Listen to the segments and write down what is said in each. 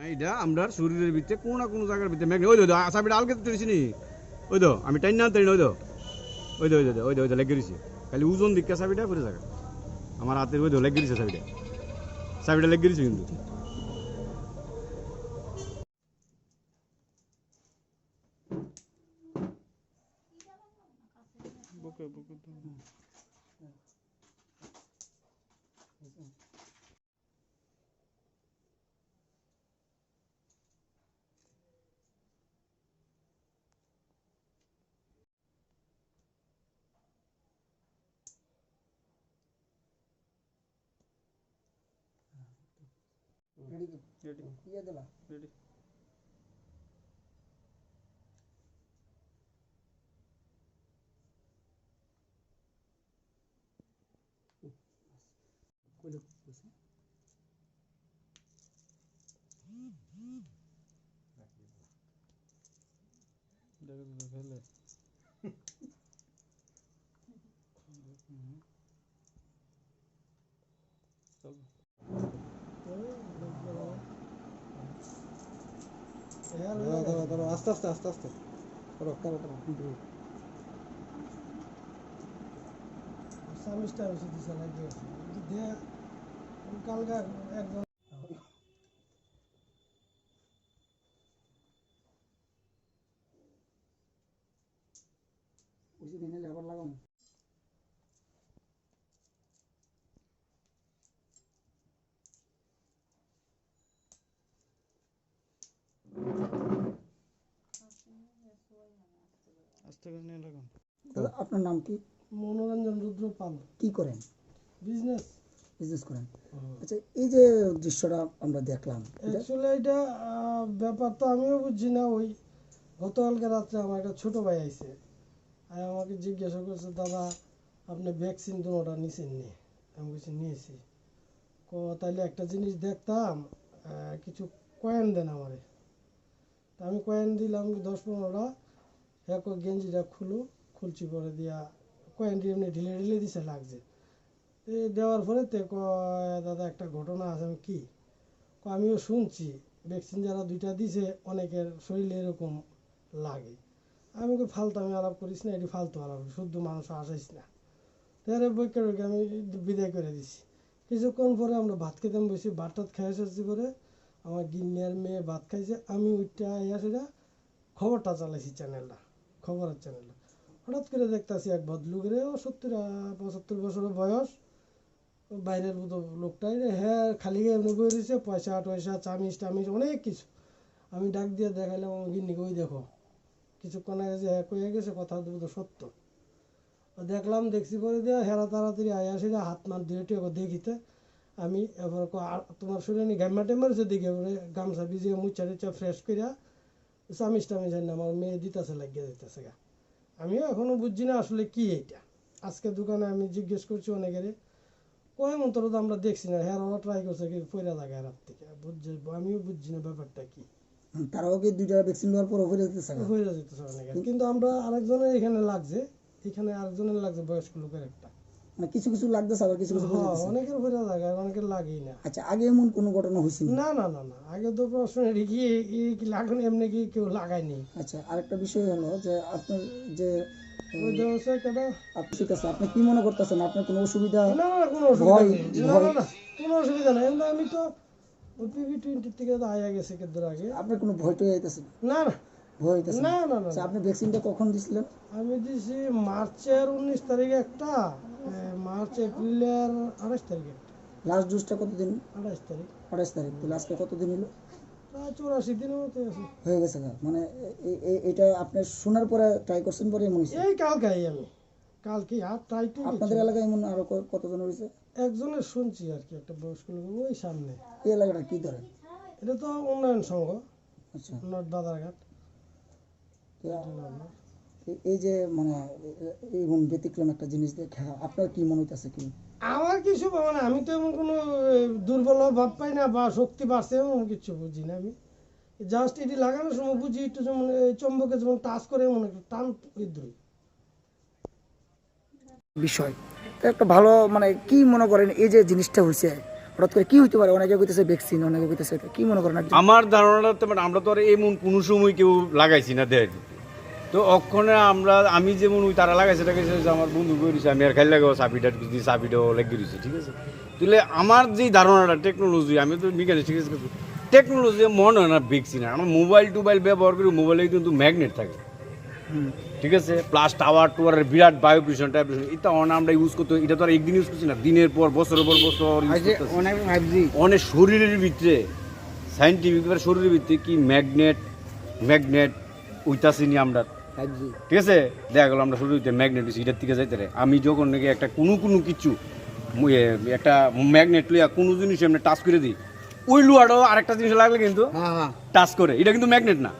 এইটা আমরা শরীরের ভিতরে কোনো না কোনো জায়গার ভিতরে ম্যাগনেট ওই তো আসামিটা আলকে তুলেছি নি ওই তো আমি টাইন না তাই ওই তো ওই তো ওই তো ওই তো ওই তো লেগে গেছি খালি ওজন দিকে চাবিটা করে জায়গা আমার হাতের ওই তো লেগে গেছে চাবিটা লেগে গেছে কিন্তু বুকে বুকে रेडी रेडी ये दिला रेडी कोई बस দেখো তো ফেলে চল ধরো আস্তে আস্তে আস্তে আস্তে ধরো করো করো সামিস্টা বেশি দিছে লাগে দে কালকা একদম ওই দিনে লেবার লাগাম আস্তে করে নিয়ে লাগান আপনার নাম কি মনোরঞ্জন রুদ্র পাল কি করেন বিজনেস বিজনেস করেন আচ্ছা এই যে দৃশ্যটা আমরা দেখলাম অ্যাকচুয়ালি এটা ব্যাপার তো আমিও বুঝছি না ওই গতকালকে রাত্রে আমার একটা ছোট ভাই আইছে আর আমাকে জিজ্ঞাসা করছে দাদা আপনি ভ্যাকসিন দুটোটা নিছেন নি আমি বলছি নিয়েছি তাহলে একটা জিনিস দেখতাম কিছু কয়েন দেন আমারে তা আমি কয়েন দিলাম 10-15টা এক গেঞ্জিটা খুলছি পরে দিয়া কয়েনটি এমনি ঢিলে ঢিলে দিছে লাগছে দেওয়ার পরে তে দাদা একটা ঘটনা আছে আমি কি আমিও শুনছি ভ্যাকসিন যারা 2টা দিছে অনেকের শরীরে এরকম লাগে আমি ওকে ফালতু আমি আলাপ করিস না এটি ফালতু আলাপ শুদ্ধ মানুষ আসাইস না তাহলে বইকে আমি বিদায় করে দিছি কিছুক্ষণ পরে আমরা ভাত খেতে বসি ভাত টাত খেয়ে এসেছি পরে আমার গিন্নিয়ার মেয়ে ভাত খাইছে আমি ওইটা সেটা খবরটা চালাইছি খবরের চ্যানেলটা হঠাৎ করে দেখতেছি এক ভদ্রলোকের 70-75 বছরের বয়স বাইরের মতো লোকটাই হ্যাঁ খালি এমনি বই রয়েছে পয়সা চামিচ অনেক কিছু আমি ডাক দিয়ে দেখাইলাম আমার গিন্নিকে ওই দেখো কিছুক্ষণ আগে যে হ্যাঁ কয়ে গেছে কথা তো সত্য দেখছি পরে দিয়ে হেরা তাড়াতাড়ি আয়া সেটা হাত মার দিয়ে দেখিতে আমি এবার তোমার শরীরে গাম্মা টেম্মার হচ্ছে দেখি গামছা ভিজিয়ে মুচ্ছা ফ্রেশ করিয়া চামিচ জানি না আমার মেয়ে দিতেছে লাগিয়ে দিতেছে গা আমিও এখনো বুঝছি না আসলে কি এইটা আজকে দোকানে আমি জিজ্ঞেস করছি অনেকের কয় মন্ত্র তো আমরা দেখছি না হ্যাঁ ওরা ট্রাই করছে কি পয়লা জায়গায় রাত থেকে আমিও বুঝছি না ব্যাপারটা কি তারাও কি 2টা ভ্যাকসিন নেওয়ার পর হয়ে যেতেছে অনেকে কিন্তু আমরা আরেকজনের এখানে লাগছে আরেকজনের লাগছে বয়স্ক লোকের একটা মানে কিছু কিছু লাগতেছে আবার কিছু কিছু অনেকের পয়লা জায়গায় অনেকের লাগেই না আচ্ছা আগে এমন কোনো ঘটনা হয়েছে না না না না আগে তো প্রশ্ন কি লাগানো এমনি কি কেউ লাগায়নি আচ্ছা আরেকটা বিষয় হলো যে আপনার যে আপনি কি মনে করতেছেন আপনার কোনো অসুবিধা না কোনো অসুবিধা নেই আমি তো PV20 থেকে তো আয়া গেছে কেদ্দুর আগে আপনার কোনো ভয় টয় আইতেছে না না ভয় হইতেছে না না না আপনি ভ্যাকসিনটা কখন দিছিলেন আমি দিছি মার্চের 19 তারিখে একটা মার্চ এপ্রিলের 28 তারিখে লাস্ট ডোজটা কতদিন 28 তারিখ তাহলে আজকে কতদিন হলো 84 দিনের মতো হয়ে গেছে মানে এটা আপনি শোনার পরে ট্রাই করছেন পরে এমন হয়েছে এই কালকে আর ট্রাই তো আপনাদের এলাকায় এমন আরো কতজন হয়েছে একজনের শুনছি আর কি একটা বয়স্ক লোক ওই সামনে এই এলাকাটা কি ধরে এটা তো উন্নয়ন সংঘ আচ্ছা নর্থ বাজারঘাট এই যে মানে এমন ব্যতিক্রম একটা জিনিস দেখে আপনার কি মনে হইতেছে কি আমার কিছু মানে আমি তো এমন কোনো দুর্বল ভাব পাই না বা শক্তি বাড়ছে এমন কিছু বুঝি না আমি জাস্ট এটি লাগানোর সময় বুঝি একটু যেমন চম্বকে যেমন টাচ করে এমন একটা টান বিদ্রোহী বিষয় একটা ভালো মানে কি মনে করেন এই যে জিনিসটা হয়েছে হঠাৎ করে কি হইতে পারে? অনেকে কইতেছে ভ্যাকসিন, অনেকে কইতেছে এটা। কি মনে করেন? আমার ধারণাটা তো মানে আমরা তো আর এমন কোনো সময় কেউ লাগাইছি না দেয় তো অক্ষণে আমি যেমন ওই তারা লাগাইছে যে আমার বন্ধু করেছে আমি আর খাই লাগাবো চাবিটাও লেগে দিয়েছি, ঠিক আছে। তাহলে আমার যে ধারণাটা টেকনোলজি, আমি তো বিজ্ঞানী ঠিক আছে, টেকনোলজি মনে হয় না ভ্যাকসিন। আমার মোবাইল টোবাইল ব্যবহার করি, মোবাইলে কিন্তু ম্যাগনেট থাকে, ঠিক আছে, প্লাস টাওয়ার টুয়ারের বিরাট ভাইব্রেশন টাইব্রেশন, এটা আমরা ইউজ করতে, এটা তো আর একদিন ইউজ করছি না, দিনের পর বছরের পর বছর অনেক শরীরের ভিতরে সাইন্টিফিক শরীরের ভিতরে কি ম্যাগনেট উইতাছি নি আমরা, ঠিক আছে। দেখা গেল আমরা শরীর ভিতরে ম্যাগনেট দিচ্ছি, এটার থেকে যাইতে আমি যখন নাকি একটা কোনো কিছু একটা ম্যাগনেট লইয়া কোনো জিনিস আমরা টাচ করে দিই, ওই লুয়াটাও আরেকটা জিনিস লাগলে কিন্তু টাচ করে, এটা কিন্তু ম্যাগনেট না,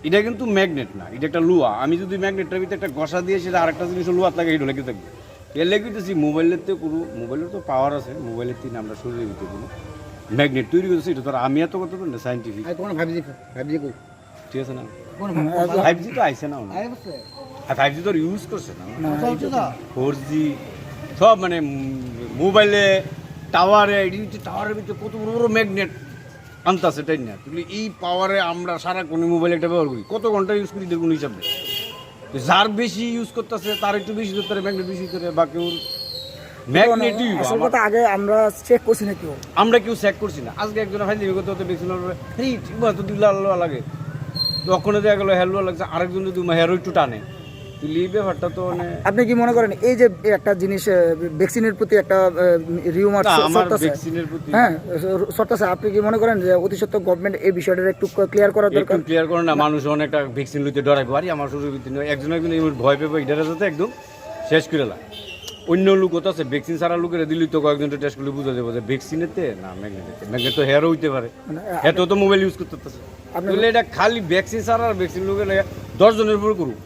এটা কিন্তু ম্যাগনেট না, এটা একটা লুয়া। আমি যদি ম্যাগনেটটার ভিতরে একটা ঘষা দিয়ে সেটা আরেকটা জিনিস লুয়াত লাগে, এটা লেগে থাকবে। এর লেগেতেছি মোবাইলের তো কোনো, মোবাইলের তো পাওয়ার আছে, মোবাইলের থেকে আমরা শরীরের ভিতরে কোনো ম্যাগনেট তৈরি করতেছি, এটা তো আমি এত কথা বলি না সাইন্টিফিক, ঠিক আছে না। 5G তো আইছে না, 5G তো ইউজ করছে না, 4G সব মানে মোবাইলে টাওয়ারের ভিতরে কত বড় বড় ম্যাগনেট আনতেছে, তাই না। তুমি এই পাওয়ারে আমরা সারাক্ষণ মোবাইল একটা ব্যবহার করি, কত ঘন্টা ইউজ করি দেখুন হিসাব নেই। যার বেশি ইউজ করতেছে তার একটু বেশি করতে পারে, ম্যাগনেট বেশি করে, বা কেউ ম্যাগনেটই আগে আমরা চেক করছি না, কেউ চেক করছি না। আজকে একজন ফাইল করতে বেশি লাগে, তখন দেখা গেলো হেলুয়া লাগছে, আরেকজন যদি হেরো একটু টানে, এই ব্যাপারটা তো মানে। আপনি কি মনে করেন এই যে একটা জিনিস ভ্যাকসিনের প্রতি একটা রিউমার হ্যাঁ সরতেছে, আপনি কি মনে করেন যে অতি সত্ত্বর গভর্নমেন্ট এই বিষয়টা একটু ক্লিয়ার করা দরকার? ক্লিয়ার করে না, মানুষ অনেকটা ভ্যাকসিন লইতে ডরাইবো, আর আমার শরীর একজন ভয় পেবে, এটার সাথে একদম শেষ করে লাগ। অন্য লোক তো আছে ভ্যাকসিন ছাড়া লোকের দিল্লি তো কয়েকজন টেস্ট করলে বুঝা যাবে যে ভ্যাকসিনেতে না ম্যাগনেট তো হেয়ারও হইতে পারে, এত তো মোবাইল ইউজ করতেছে। এটা খালি ভ্যাকসিন ছাড়া আর ভ্যাকসিন লোকের 10 জনের উপর করুক,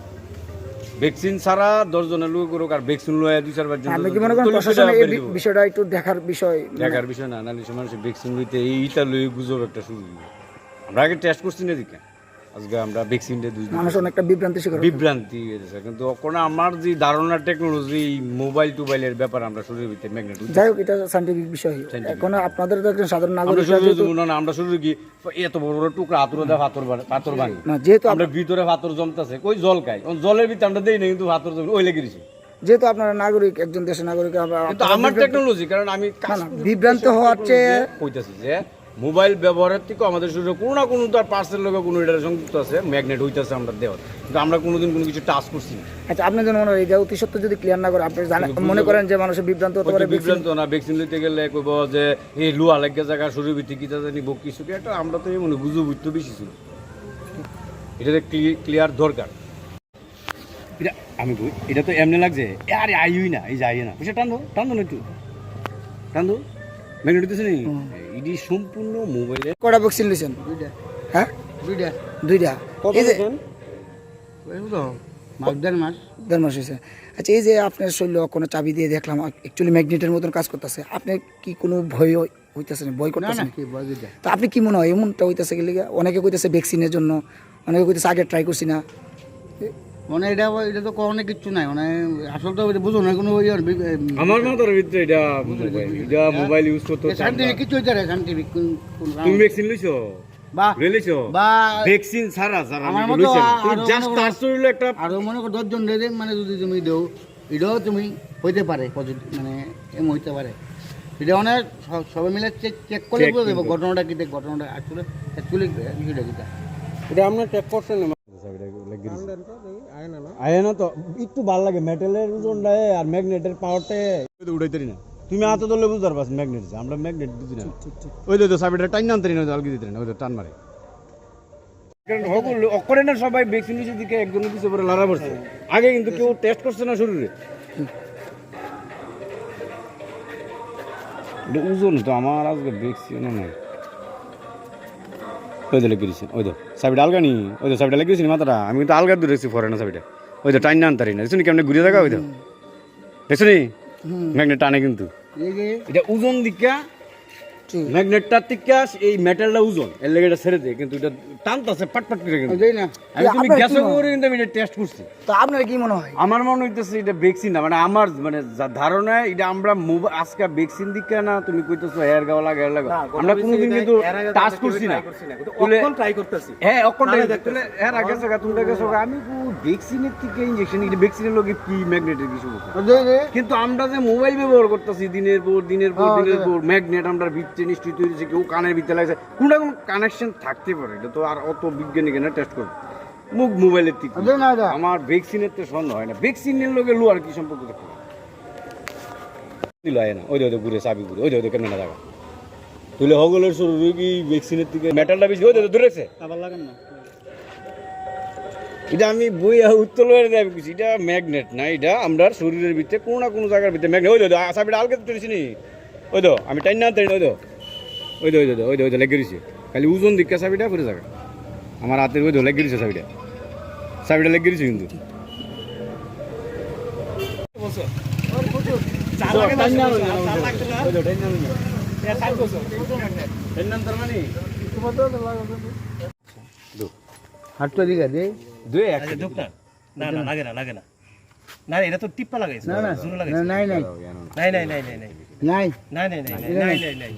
ভ্যাকসিন ছাড়া 10 জনের লোক করুক, আর ভ্যাকসিন লয়ে 2-4 বার আমি কি মনে করেন প্রশাসন এই বিষয়টা একটু দেখার বিষয় না, নাহলে মানুষ ভ্যাকসিন লইতে এইটা লই গুজব একটা শুরু। আমরা আগে টেস্ট করছি না দিকে, আজকে আমরা ভ্যাকসিন দিয়ে মানুষ অনেকটা বিভ্রান্তি হয়েছে, কিন্তু এখন আমার যে ধারণা টেকনোলজি মোবাইল টোবাইলের ব্যাপার, আমরা শরীরের ভিতরে ম্যাগনেট, যাই হোক এটা সায়েন্টিফিক বিষয়। এখন আপনাদের তো একজন সাধারণ নাগরিক, আমরা শুরু কি এত বড় বড় টুকরা হাতুড়ে দেওয়া পাথর ভাঙি, যেহেতু আমরা ভিতরে পাথর জমতেছে, কই জল খাই, জলের ভিতরে আমরা দেই না, কিন্তু পাথর জমে ওই লেগে দিছি। যেহেতু আপনারা নাগরিক, একজন দেশের নাগরিক, কিন্তু আমার টেকনোলজি, কারণ আমি বিভ্রান্ত হওয়ার চেয়ে কইতাছি যে মোবাইল ব্যবহারের থেকে আমাদের শরীরে কোনো না কোনো তার পার্সেল লোক কোনো এটার সংযুক্ত আছে, ম্যাগনেট হইতেছে আমরা দেওয়ার, কিন্তু আমরা কোনোদিন কোনো কিছু টাচ করছি না। আচ্ছা, আপনি যেন মনে হয় এটা অতি সত্য যদি ক্লিয়ার না করে, আপনি মনে করেন যে মানুষের বিভ্রান্ত হতে পারে। বিভ্রান্ত না, ভ্যাকসিন লইতে গেলে কইব যে এই লুয়া লাগে জায়গা শরীর ভিতরে কি জানি নিব কিছু কি একটা, আমরা তো মনে বুঝু বুঝতে বেশি ছিল, এটাতে ক্লিয়ার দরকার। এটা আমি কই এটা তো এমনি লাগছে, আরে আইই না, এই যাই না, বুঝে টান দো একটু টান দো, ম্যাগনেট দিছে নি, এডি সম্পূর্ণ মোবাইলে। কটা ভ্যাকসিন নিছেন? হ্যাঁ, দুইটা। এই যে দেড় মাস হয়েছে। আচ্ছা, এই যে আপনার শরীরে কোনো চাবি দিয়ে দেখলাম অ্যাকচুয়ালি ম্যাগনেটের মতন কাজ করতেছে, আপনি কি কোনো ভয় হইতেছে না? ভয় করতেছেন? তা আপনি কি মনে হয় এমনটা হইতেছে গেলে? অনেকে কইতেছে ভ্যাকসিনের জন্য, অনেকে কইতেছে আগে ট্রাই করছি না, মানে এটা তো কোনো কিছু নাই, মানে আসলে তো বুঝো না কোনো। আমার মাথার ভিতরে এটা মোবাইল ইউজ করতে সাইন্টিফিক কিছু হইতে রে, সাইন্টিফিক। তুমি ভ্যাকসিন লইছো বা লইছো বা ভ্যাকসিন ছাড়া আমার মতো জাস্ট তার শরীরে একটা আরো মনে করো 10 জন রে, মানে যদি তুমি দেও এটাও তুমি হইতে পারে পজিটিভ, মানে এম হইতে পারে। এটা অনেক সবাই মিলে চেক করে বুঝে দেবো ঘটনাটা কি, ঘটনাটা আসলে অ্যাকচুয়ালি বিষয়টা কিটা, এটা আমরা চেক করছেন। আয়না তো একটু ভালো লাগে, মেটালের ওজনটা আর ম্যাগনেটের পাওয়ারটা উড়াইতে না, তুমি হাতে ধরলে বুঝতে পারবা ম্যাগনেট, আমরা ম্যাগনেট বুঝি না। ওই তো সাবিটা টাইন আনতে না, আলগি দিতে না, ওই তো টান মারে। অকরে না সবাই ভ্যাকসিন নিচের দিকে একজনের পিছিয়ে পরে লড়া পড়ছে, আগে কিন্তু কেউ টেস্ট করছে না শরীরে। ওজন তো আমার আজকে ভ্যাকসিন নাই, ওই তো লেগে দিয়েছেন, ওই তো সাবিটা আলগা নি, ওই তো সাবিটা লেগে দিয়েছেন মাথাটা, আমি কিন্তু আলগা দূরে রেখেছি ফরেন সাবিটা, ওই তো টাইন আনতারি না, দেখছি কেমন ঘুরে থাকা, ওই তো দেখছো নি ম্যাগনেট টানে, কিন্তু এটা ওজন দিকা ম্যাগনেটটার থেকে এই মেটালটা ওজন এর লেগে এটা ছেড়ে দেয়, কিন্তু এটা টানতেছে পাটপাট করে কিন্তু দেই না আমি তুমি গ্যাসে করে কিন্তু আমি এটা টেস্ট করছি। তো আপনার কি মনে হয়? আমার মনে হইতেছে এটা ভ্যাকসিন না, মানে আমার মানে যা ধারণা এটা আমরা আজকে ভ্যাকসিন দিকে না তুমি কইতেছো হেয়ার গাওয়া লাগে হেয়ার লাগা, আমরা কোনোদিন কিন্তু টাচ করছি না, অক্ষণ ট্রাই করতেছি। হ্যাঁ অক্ষণ ট্রাই করতেছি। এর আগে সকা তুমি গেছো আমি ভ্যাকসিনের থেকে ইনজেকশন, এটা ভ্যাকসিনের লগে কি ম্যাগনেটের কিছু কিন্তু আমরা যে মোবাইল ব্যবহার করতেছি দিনের পর দিনের পর দিনের পর ম্যাগনেট আমরা ভিতরে নিশ্চয়ই তৈরি হয়েছে, কেউ কানের ভিতরে লাগছে, কোনো কানেকশন থাকতে পারে, এটা তো আর অত বিজ্ঞানী কেন টেস্ট করবে মুখ মোবাইলের থেকে। আমার ভ্যাকসিনের তো সন্দেহ হয় না, ভ্যাকসিনের লোকে লোয়ার কি সম্পর্ক দেখতে দিল না, ওই তো ঘুরে চাবি ঘুরে ওই তো কেমন না জায়গা তুলে হগলের শুরু কি ভ্যাকসিনের থেকে মেটালটা বেশি ওই তো ধরেছে আবার লাগান না। এটা আমি বই উত্তর দেয় কিছু, এটা ম্যাগনেট না, এটা আমরা শরীরের ভিতরে কোনো না কোনো জায়গার ভিতরে ম্যাগনেট। ওই তো চাবিটা আলকে তো তুলেছি নি, ওই তো আমি টাইন না ওই তো ওই তো ওই তো ওই তো ওই তো লেগে দিছি, খালি ওজন দিকে চাবিটা পরে জায়গা আমার হাতের ওই তো লেগে দিছে, চাবিটা চাবিটা লেগে দিছে কিন্তু হাতটা দিকে দে না না লাগে না লাগে না না এটা তো টিপ্পা লাগাইছে না না জোরে লাগাইছে নাই নাই নাই নাই নাই নাই নাই নাই নাই নাই নাই নাই নাই নাই